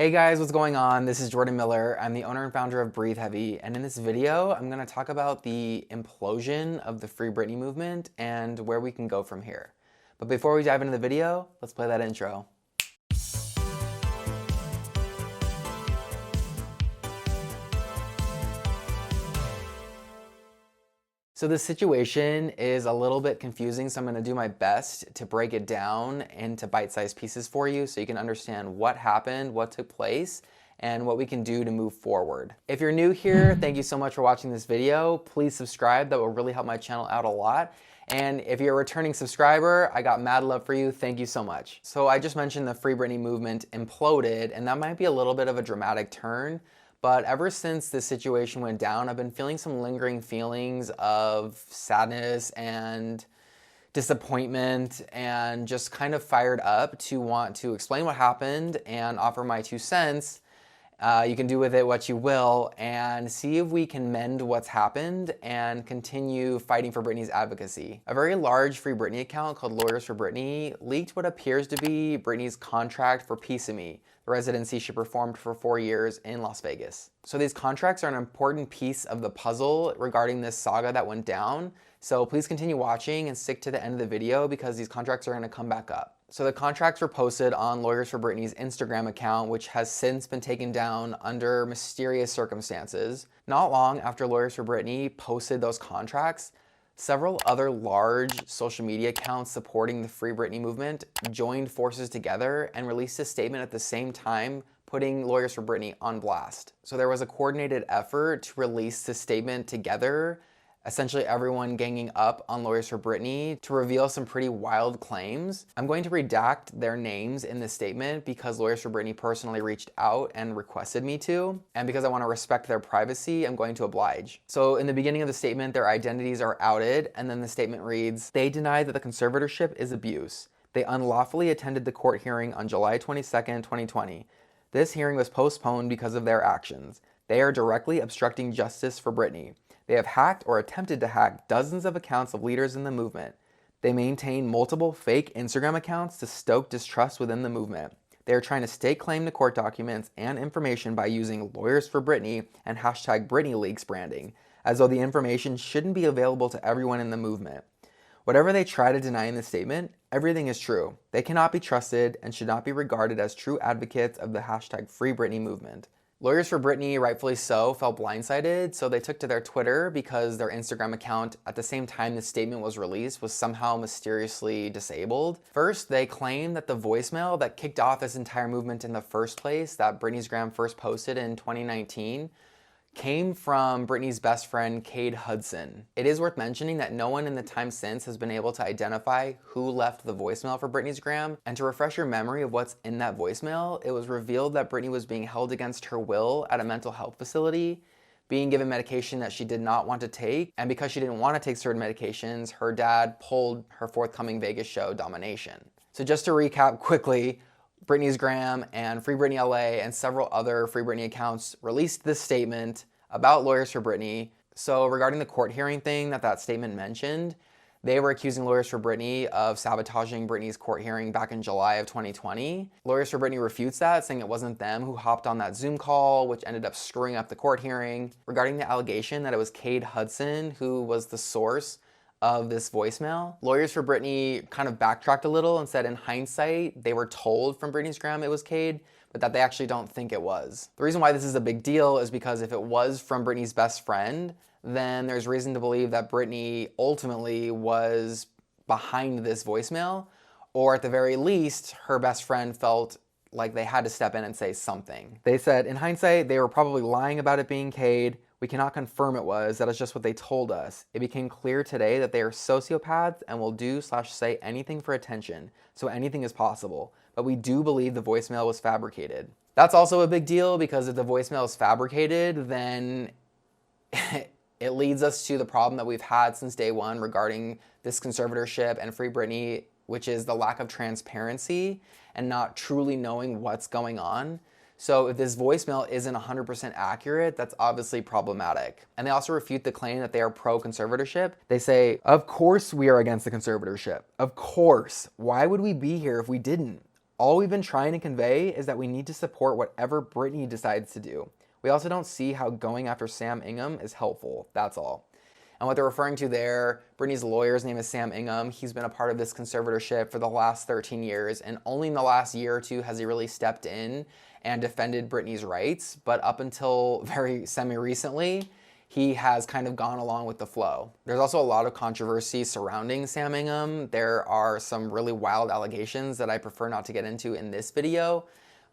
Hey guys, what's going on? This is Jordan Miller. I'm the owner and founder of Breathe Heavy, and in this video, I'm going to talk about the implosion of the Free Britney movement and where we can go from here. But before we dive into the video, let's play that intro. So the situation is a little bit confusing, so I'm going to do my best to break it down into bite-sized pieces for you so you can understand what happened, what took place, and what we can do to move forward. If you're new here, thank you so much for watching this video. Please subscribe, that will really help my channel out a lot. And if you're a returning subscriber, I got mad love for you. Thank you so much. So I just mentioned the Free Britney movement imploded, and that might be a little bit of a dramatic turn. But ever since this situation went down, I've been feeling some lingering feelings of sadness and disappointment and just kind of fired up to want to explain what happened and offer my 2 cents. You can do with it what you will and see if we can mend what's happened and continue fighting for Britney's advocacy. A very large Free Britney account called Lawyers for Britney leaked what appears to be Britney's contract for Piece of Me, the residency she performed for 4 years in Las Vegas. So these contracts are an important piece of the puzzle regarding this saga that went down. So please continue watching and stick to the end of the video because these contracts are going to come back up. So the contracts were posted on Lawyers for Britney's Instagram account, which has since been taken down under mysterious circumstances. Not long after Lawyers for Britney posted those contracts, several other large social media accounts supporting the Free Britney movement joined forces together and released a statement at the same time, putting Lawyers for Britney on blast. So there was a coordinated effort to release the statement together, essentially everyone ganging up on Lawyers for Britney to reveal some pretty wild claims. I'm going to redact their names in this statement because Lawyers for Britney personally reached out and requested me to, and because I want to respect their privacy, I'm going to oblige. So in the beginning of the statement, their identities are outed, and then the statement reads, "They deny that the conservatorship is abuse. They unlawfully attended the court hearing on July 22nd, 2020. This hearing was postponed because of their actions. They are directly obstructing justice for Britney. They have hacked or attempted to hack dozens of accounts of leaders in the movement. They maintain multiple fake Instagram accounts to stoke distrust within the movement. They are trying to stake claim to court documents and information by using Lawyers for Britney and hashtag BritneyLeaks branding, as though the information shouldn't be available to everyone in the movement. Whatever they try to deny in the statement, everything is true. They cannot be trusted and should not be regarded as true advocates of the hashtag Free Britney movement." Lawyers for Britney, rightfully so, felt blindsided, so they took to their Twitter because their Instagram account at the same time the statement was released was somehow mysteriously disabled. First, they claimed that the voicemail that kicked off this entire movement in the first place, that Britney's Gram first posted in 2019, came from Britney's best friend, Cade Hudson. It is worth mentioning that no one in the time since has been able to identify who left the voicemail for Britney's Gram, and to refresh your memory of what's in that voicemail, it was revealed that Britney was being held against her will at a mental health facility, being given medication that she did not want to take, and because she didn't want to take certain medications, her dad pulled her forthcoming Vegas show, Domination. So just to recap quickly, Britney's Gram and Free Britney LA and several other Free Britney accounts released this statement about Lawyers for Britney. So regarding the court hearing thing that statement mentioned, they were accusing Lawyers for Britney of sabotaging Britney's court hearing back in July of 2020. Lawyers for Britney refutes that, saying it wasn't them who hopped on that Zoom call, which ended up screwing up the court hearing. Regarding the allegation that it was Cade Hudson who was the source of this voicemail, Lawyers for Britney kind of backtracked a little and said in hindsight, they were told from Britney's Gram it was Cade, but that they actually don't think it was. The reason why this is a big deal is because if it was from Britney's best friend, then there's reason to believe that Britney ultimately was behind this voicemail, or at the very least, her best friend felt like they had to step in and say something. They said, in hindsight, they were probably lying about it being Cade. We cannot confirm it was. That is just what they told us. It became clear today that they are sociopaths and will do/say anything for attention, so anything is possible. But we do believe the voicemail was fabricated. That's also a big deal because if the voicemail is fabricated, then it leads us to the problem that we've had since day one regarding this conservatorship and Free Britney, which is the lack of transparency and not truly knowing what's going on. So if this voicemail isn't 100% accurate, that's obviously problematic. And they also refute the claim that they are pro-conservatorship. They say, of course we are against the conservatorship. Of course. Why would we be here if we didn't? All we've been trying to convey is that we need to support whatever Britney decides to do. We also don't see how going after Sam Ingham is helpful, that's all. And what they're referring to there, Britney's lawyer's name is Sam Ingham. He's been a part of this conservatorship for the last 13 years, and only in the last year or two has he really stepped in and defended Britney's rights. But up until very semi-recently, he has kind of gone along with the flow. There's also a lot of controversy surrounding Sam Ingham. There are some really wild allegations that I prefer not to get into in this video,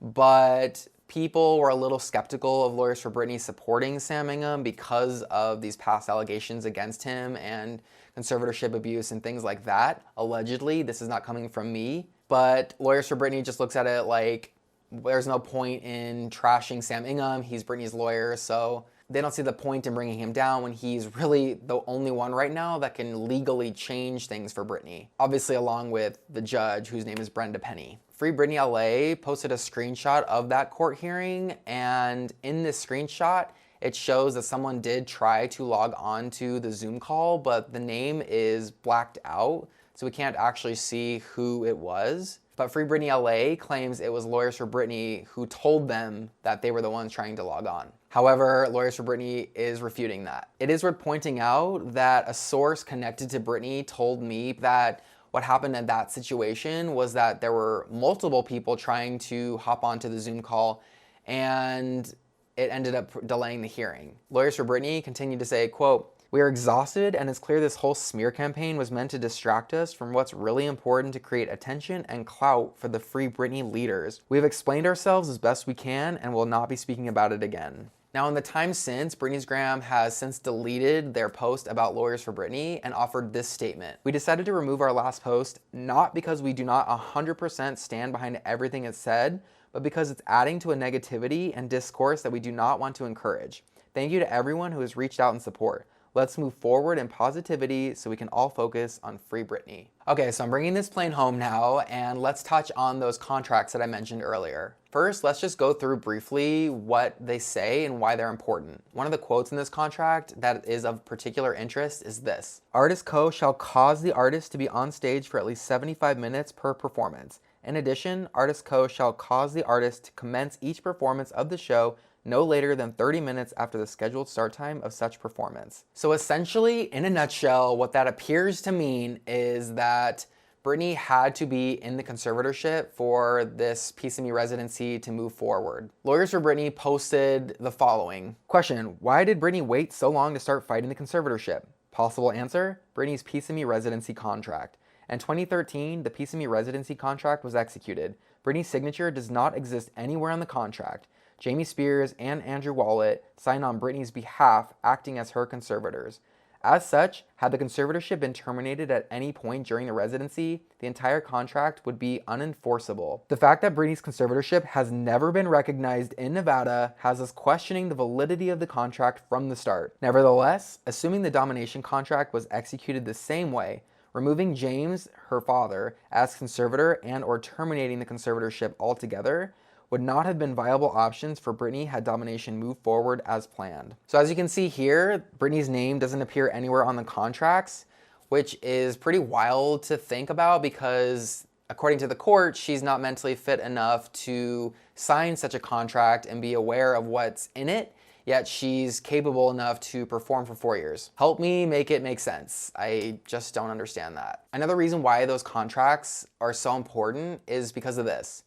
but people were a little skeptical of Lawyers for Britney supporting Sam Ingham because of these past allegations against him and conservatorship abuse and things like that. Allegedly, this is not coming from me, but Lawyers for Britney just looks at it like there's no point in trashing Sam Ingham. He's Britney's lawyer, so they don't see the point in bringing him down when he's really the only one right now that can legally change things for Britney. Obviously, along with the judge, whose name is Brenda Penny. Free Britney LA posted a screenshot of that court hearing, and in this screenshot, it shows that someone did try to log on to the Zoom call, but the name is blacked out, so we can't actually see who it was. But Free Britney LA claims it was Lawyers for Britney who told them that they were the ones trying to log on. However, Lawyers for Britney is refuting that. It is worth pointing out that a source connected to Britney told me that what happened in that situation was that there were multiple people trying to hop onto the Zoom call, and it ended up delaying the hearing. Lawyers for Britney continued to say, quote, "We are exhausted, and it's clear this whole smear campaign was meant to distract us from what's really important to create attention and clout for the Free Britney leaders. We have explained ourselves as best we can and will not be speaking about it again." Now, in the time since, Britney's Gram has since deleted their post about Lawyers for Britney and offered this statement. "We decided to remove our last post not because we do not 100% stand behind everything it said, but because it's adding to a negativity and discourse that we do not want to encourage. Thank you to everyone who has reached out in support. Let's move forward in positivity so we can all focus on Free Britney." Okay, so I'm bringing this plane home now, and let's touch on those contracts that I mentioned earlier. First, let's just go through briefly what they say and why they're important. One of the quotes in this contract that is of particular interest is this: "Artist Co. shall cause the artist to be on stage for at least 75 minutes per performance. In addition, Artist Co. shall cause the artist to commence each performance of the show no later than 30 minutes after the scheduled start time of such performance." So essentially, in a nutshell, what that appears to mean is that Britney had to be in the conservatorship for this Piece of Me residency to move forward. Lawyers for Britney posted the following. Question: why did Britney wait so long to start fighting the conservatorship? Possible answer: Britney's Piece of Me residency contract. In 2013, the Piece of Me residency contract was executed. Britney's signature does not exist anywhere on the contract. Jamie Spears and Andrew Wallet signed on Britney's behalf, acting as her conservators. As such, had the conservatorship been terminated at any point during the residency, the entire contract would be unenforceable. The fact that Britney's conservatorship has never been recognized in Nevada has us questioning the validity of the contract from the start. Nevertheless, assuming the domination contract was executed the same way, removing James, her father, as conservator and/or terminating the conservatorship altogether would not have been viable options for Britney had domination moved forward as planned. So as you can see here, Britney's name doesn't appear anywhere on the contracts, which is pretty wild to think about because according to the court, she's not mentally fit enough to sign such a contract and be aware of what's in it, yet she's capable enough to perform for 4 years. Help me make it make sense. I just don't understand that. Another reason why those contracts are so important is because of this.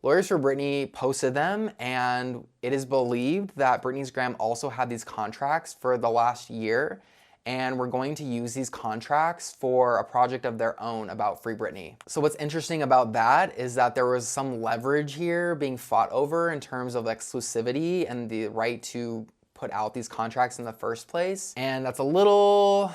Lawyers for Britney posted them, and it is believed that Britney's Gram also had these contracts for the last year, and we're going to use these contracts for a project of their own about Free Britney. So what's interesting about that is that there was some leverage here being fought over in terms of exclusivity and the right to put out these contracts in the first place. And that's a little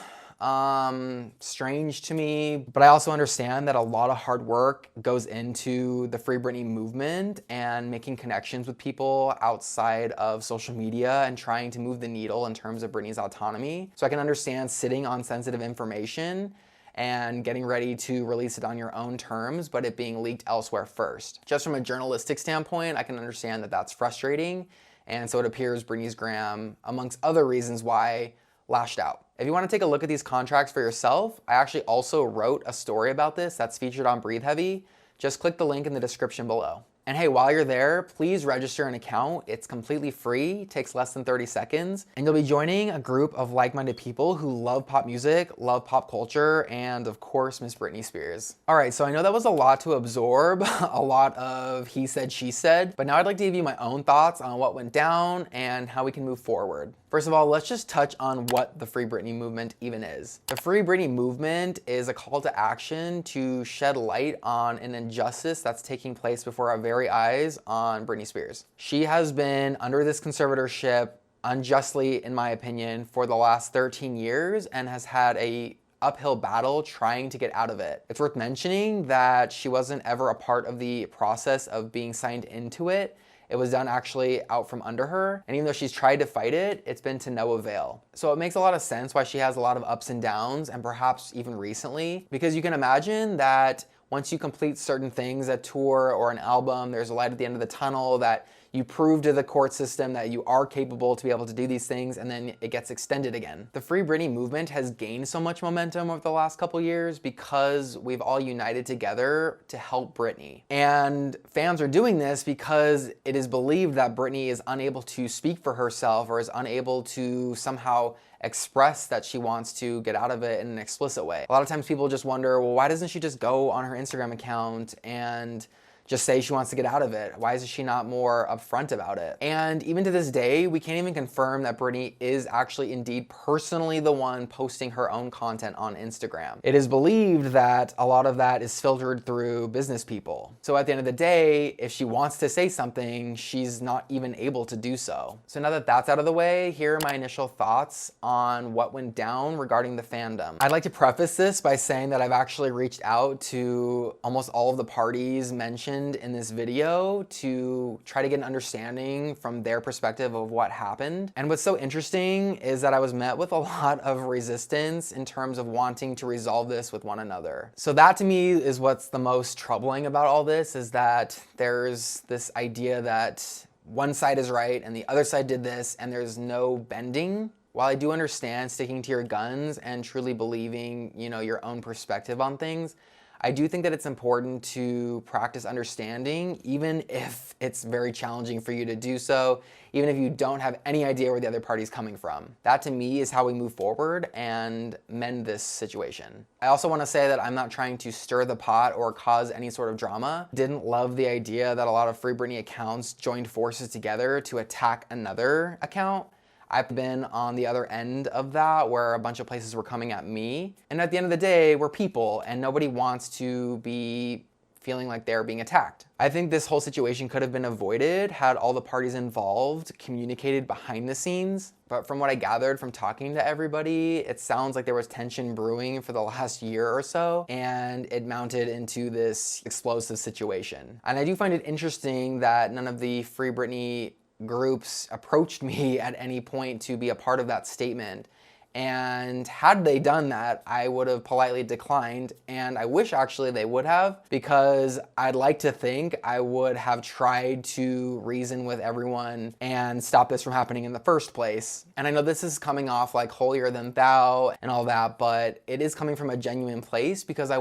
strange to me, but I also understand that a lot of hard work goes into the Free Britney movement and making connections with people outside of social media and trying to move the needle in terms of Britney's autonomy. So I can understand sitting on sensitive information and getting ready to release it on your own terms, but it being leaked elsewhere first. Just from a journalistic standpoint, I can understand that that's frustrating, and so it appears Britney's Gram, amongst other reasons why, lashed out. If you want to take a look at these contracts for yourself, I actually also wrote a story about this that's featured on Breathe Heavy. just click the link in the description below. And hey, while you're there, please register an account. It's completely free, takes less than 30 seconds, and you'll be joining a group of like-minded people who love pop music, love pop culture, and of course, Miss Britney Spears. All right, so I know that was a lot to absorb, a lot of he said, she said, but now I'd like to give you my own thoughts on what went down and how we can move forward. First of all, let's just touch on what the Free Britney movement even is. The Free Britney movement is a call to action to shed light on an injustice that's taking place before our very eyes on Britney Spears. She has been under this conservatorship unjustly, in my opinion, for the last 13 years and has had a uphill battle trying to get out of it. It's worth mentioning that she wasn't ever a part of the process of being signed into it. It was done actually out from under her. And even though she's tried to fight it, it's been to no avail. So it makes a lot of sense why she has a lot of ups and downs, and perhaps even recently, because you can imagine that once you complete certain things, a tour or an album, there's a light at the end of the tunnel that you prove to the court system that you are capable to be able to do these things, and then it gets extended again. The Free Britney movement has gained so much momentum over the last couple years because we've all united together to help Britney. And fans are doing this because it is believed that Britney is unable to speak for herself or is unable to somehow express that she wants to get out of it in an explicit way. A lot of times people just wonder, well, why doesn't she just go on her Instagram account and just say she wants to get out of it? Why is she not more upfront about it? And even to this day, we can't even confirm that Britney is actually indeed personally the one posting her own content on Instagram. It is believed that a lot of that is filtered through business people. So at the end of the day, if she wants to say something, she's not even able to do so. So now that that's out of the way, here are my initial thoughts on what went down regarding the fandom. I'd like to preface this by saying that I've actually reached out to almost all of the parties mentioned in this video to try to get an understanding from their perspective of what happened. And what's so interesting is that I was met with a lot of resistance in terms of wanting to resolve this with one another. So that to me is what's the most troubling about all this, is that there's this idea that one side is right and the other side did this and there's no bending. While I do understand sticking to your guns and truly believing, your own perspective on things, I do think that it's important to practice understanding, even if it's very challenging for you to do so, even if you don't have any idea where the other party's coming from. That to me is how we move forward and mend this situation. I also want to say that I'm not trying to stir the pot or cause any sort of drama. Didn't love the idea that a lot of Free Britney accounts joined forces together to attack another account. I've been on the other end of that, where a bunch of places were coming at me. And at the end of the day, we're people and nobody wants to be feeling like they're being attacked. I think this whole situation could have been avoided had all the parties involved communicated behind the scenes. But from what I gathered from talking to everybody, it sounds like there was tension brewing for the last year or so, and it mounted into this explosive situation. And I do find it interesting that none of the Free Britney groups approached me at any point to be a part of that statement. And had they done that, I would have politely declined, and I wish actually they would have, because I'd like to think I would have tried to reason with everyone and stop this from happening in the first place. And I know this is coming off like holier than thou and all that, but it is coming from a genuine place because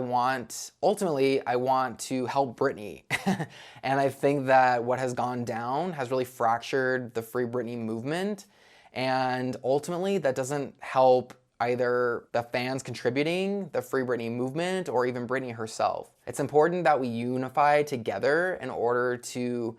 ultimately I want to help Britney. And I think that what has gone down has really fractured the Free Britney movement. And ultimately, that doesn't help either the fans contributing, the Free Britney movement, or even Britney herself. It's important that we unify together in order to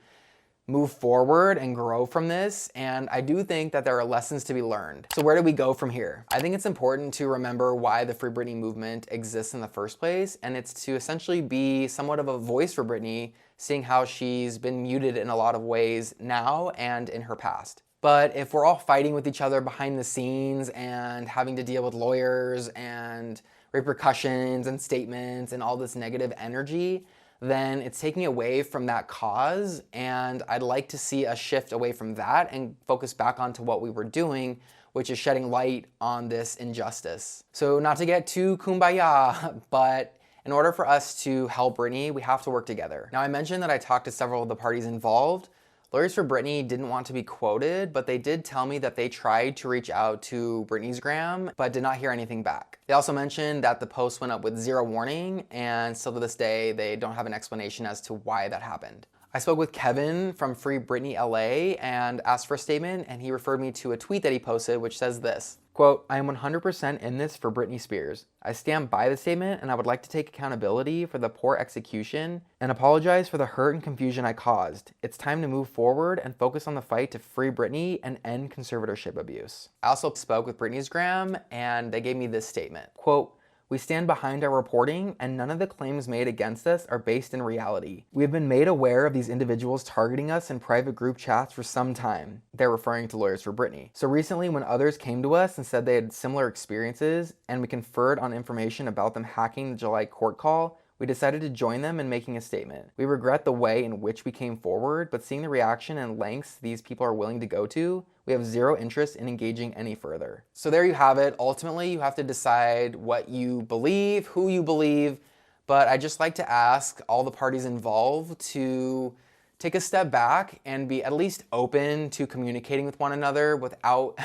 move forward and grow from this. And I do think that there are lessons to be learned. So where do we go from here? I think it's important to remember why the Free Britney movement exists in the first place. And it's to essentially be somewhat of a voice for Britney, seeing how she's been muted in a lot of ways now and in her past. But if we're all fighting with each other behind the scenes and having to deal with lawyers and repercussions and statements and all this negative energy, then it's taking away from that cause. And I'd like to see a shift away from that and focus back onto what we were doing, which is shedding light on this injustice. So not to get too kumbaya, but in order for us to help Britney, we have to work together. Now, I mentioned that I talked to several of the parties involved. Lawyers for Britney didn't want to be quoted, but they did tell me that they tried to reach out to Britney's gram, but did not hear anything back. They also mentioned that the post went up with zero warning, and still to this day, they don't have an explanation as to why that happened. I spoke with Kevin from Free Britney LA and asked for a statement, and he referred me to a tweet that he posted, which says this, quote, "I am 100% in this for Britney Spears. I stand by the statement, and I would like to take accountability for the poor execution and apologize for the hurt and confusion I caused. It's time to move forward and focus on the fight to free Britney and end conservatorship abuse." I also spoke with Britney's gram, and they gave me this statement, quote, "We stand behind our reporting, and none of the claims made against us are based in reality. We have been made aware of these individuals targeting us in private group chats for some time." They're referring to Lawyers for Britney. "So recently, when others came to us and said they had similar experiences, and we conferred on information about them hacking the July court call, we decided to join them in making a statement. We regret the way in which we came forward, but seeing the reaction and lengths these people are willing to go to, we have zero interest in engaging any further." So there you have it. Ultimately, you have to decide what you believe, who you believe, but I just like to ask all the parties involved to take a step back and be at least open to communicating with one another without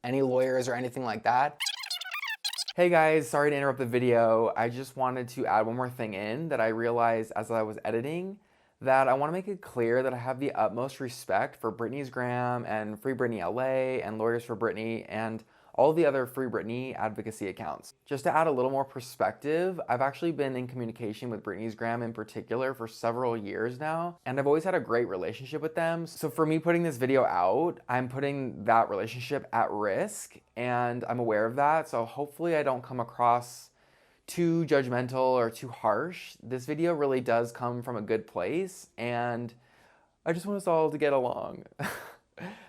any lawyers or anything like that. Hey guys, sorry to interrupt the video. I just wanted to add one more thing in that I realized as I was editing, that I want to make it clear that I have the utmost respect for Britney's gram and Free Britney LA and Lawyers for Britney and all the other Free Britney advocacy accounts. Just to add a little more perspective, I've actually been in communication with Britney's gram in particular for several years now, and I've always had a great relationship with them. So for me putting this video out, I'm putting that relationship at risk, and I'm aware of that. So hopefully I don't come across too judgmental or too harsh. This video really does come from a good place, and I just want us all to get along.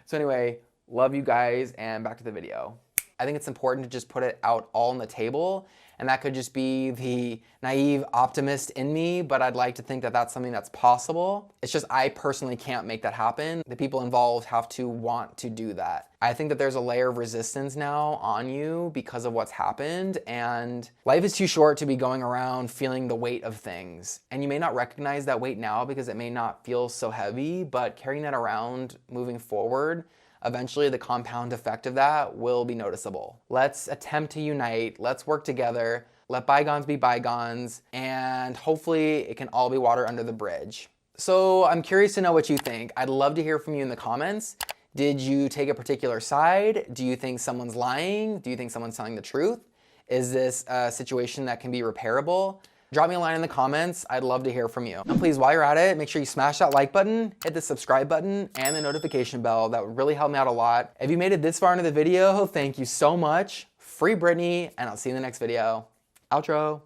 So anyway, love you guys, and back to the video. I think it's important to just put it out all on the table, and that could just be the naive optimist in me, but I'd like to think that that's something that's possible. It's just I personally can't make that happen. The people involved have to want to do that. I think that there's a layer of resistance now on you because of what's happened, and life is too short to be going around feeling the weight of things. And you may not recognize that weight now because it may not feel so heavy, but carrying that around moving forward, eventually the compound effect of that will be noticeable. Let's attempt to unite, let's work together, let bygones be bygones, and hopefully it can all be water under the bridge. So I'm curious to know what you think. I'd love to hear from you in the comments. Did you take a particular side? Do you think someone's lying? Do you think someone's telling the truth? Is this a situation that can be repairable? Drop me a line in the comments. I'd love to hear from you. And please, while you're at it, make sure you smash that like button, hit the subscribe button, and the notification bell. That would really help me out a lot. If you made it this far into the video, thank you so much. Free Britney, and I'll see you in the next video. Outro.